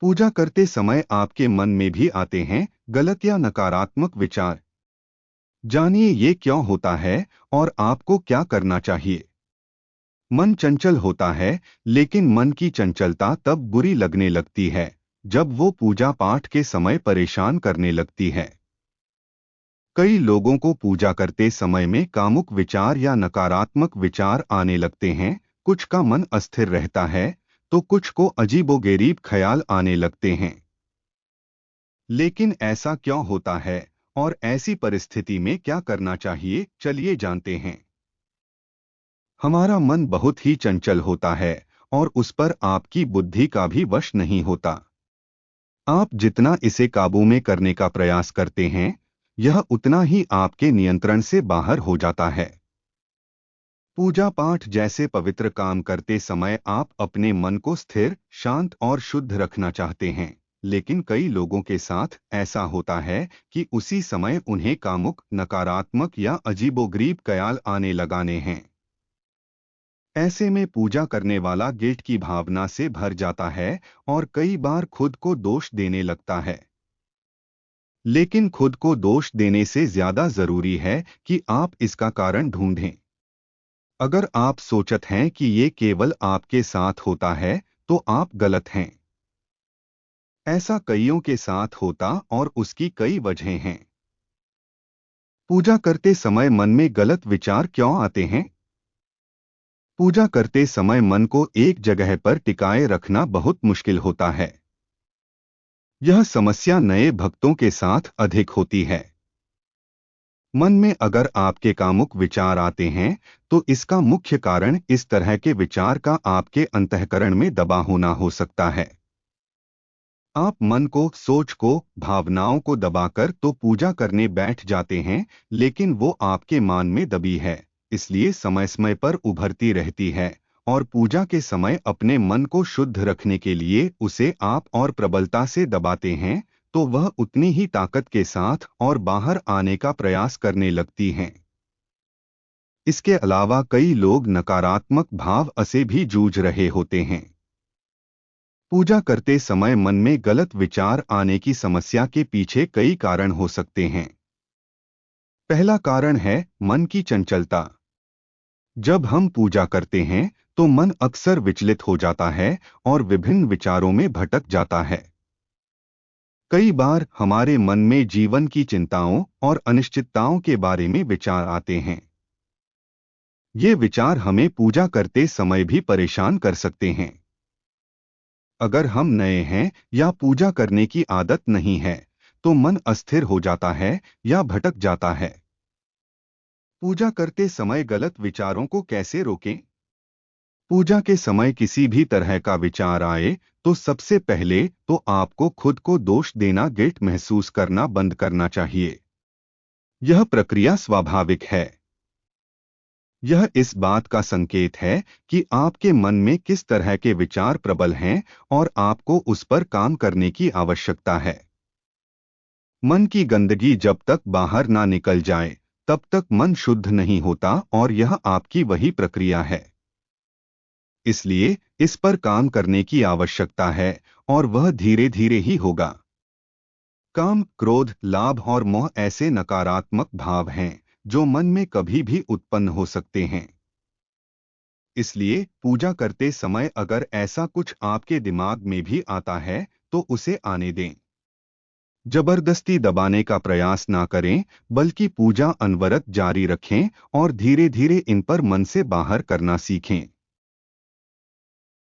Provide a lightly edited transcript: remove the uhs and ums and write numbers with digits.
पूजा करते समय आपके मन में भी आते हैं गलत या नकारात्मक विचार। जानिए ये क्यों होता है और आपको क्या करना चाहिए। मन चंचल होता है, लेकिन मन की चंचलता तब बुरी लगने लगती है जब वो पूजा पाठ के समय परेशान करने लगती है। कई लोगों को पूजा करते समय में कामुक विचार या नकारात्मक विचार आने लगते हैं। कुछ का मन अस्थिर रहता है तो कुछ को अजीबोगरीब ख्याल आने लगते हैं। लेकिन ऐसा क्यों होता है और ऐसी परिस्थिति में क्या करना चाहिए, चलिए जानते हैं। हमारा मन बहुत ही चंचल होता है और उस पर आपकी बुद्धि का भी वश नहीं होता। आप जितना इसे काबू में करने का प्रयास करते हैं, यह उतना ही आपके नियंत्रण से बाहर हो जाता है। पूजा पाठ जैसे पवित्र काम करते समय आप अपने मन को स्थिर, शांत और शुद्ध रखना चाहते हैं, लेकिन कई लोगों के साथ ऐसा होता है कि उसी समय उन्हें कामुक, नकारात्मक या अजीबोगरीब ख्याल आने लगाने हैं। ऐसे में पूजा करने वाला गिल्ट की भावना से भर जाता है और कई बार खुद को दोष देने लगता है। लेकिन खुद को दोष देने से ज्यादा जरूरी है कि आप इसका कारण ढूंढें। अगर आप सोचते हैं कि ये केवल आपके साथ होता है, तो आप गलत हैं। ऐसा कईयों के साथ होता और उसकी कई वजहें हैं। पूजा करते समय मन में गलत विचार क्यों आते हैं? पूजा करते समय मन को एक जगह पर टिकाए रखना बहुत मुश्किल होता है। यह समस्या नए भक्तों के साथ अधिक होती है। मन में अगर आपके कामुक विचार आते हैं, तो इसका मुख्य कारण इस तरह के विचार का आपके अंतःकरण में दबा होना हो सकता है। आप मन को, सोच को, भावनाओं को दबाकर तो पूजा करने बैठ जाते हैं, लेकिन वो आपके मान में दबी है, इसलिए समय समय पर उभरती रहती है, और पूजा के समय अपने मन को शुद्ध रखने के लिए उसे आप और प्रबलता से दबाते हैं, तो वह उतनी ही ताकत के साथ और बाहर आने का प्रयास करने लगती हैं। इसके अलावा कई लोग नकारात्मक भाव से भी जूझ रहे होते हैं। पूजा करते समय मन में गलत विचार आने की समस्या के पीछे कई कारण हो सकते हैं। पहला कारण है मन की चंचलता। जब हम पूजा करते हैं तो मन अक्सर विचलित हो जाता है और विभिन्न विचारों में भटक जाता है। कई बार हमारे मन में जीवन की चिंताओं और अनिश्चितताओं के बारे में विचार आते हैं। ये विचार हमें पूजा करते समय भी परेशान कर सकते हैं। अगर हम नए हैं या पूजा करने की आदत नहीं है, तो मन अस्थिर हो जाता है या भटक जाता है। पूजा करते समय गलत विचारों को कैसे रोकें? पूजा के समय किसी भी तरह का विचार आए तो सबसे पहले तो आपको खुद को दोष देना, गिल्ट महसूस करना बंद करना चाहिए। यह प्रक्रिया स्वाभाविक है। यह इस बात का संकेत है कि आपके मन में किस तरह के विचार प्रबल हैं और आपको उस पर काम करने की आवश्यकता है। मन की गंदगी जब तक बाहर ना निकल जाए, तब तक मन शुद्ध नहीं होता और यह आपकी वही प्रक्रिया है। इसलिए इस पर काम करने की आवश्यकता है और वह धीरे धीरे ही होगा। काम, क्रोध, लाभ और मोह ऐसे नकारात्मक भाव हैं जो मन में कभी भी उत्पन्न हो सकते हैं। इसलिए पूजा करते समय अगर ऐसा कुछ आपके दिमाग में भी आता है तो उसे आने दें। जबरदस्ती दबाने का प्रयास ना करें, बल्कि पूजा अनवरत जारी रखें और धीरे धीरे इन पर मन से बाहर करना सीखें।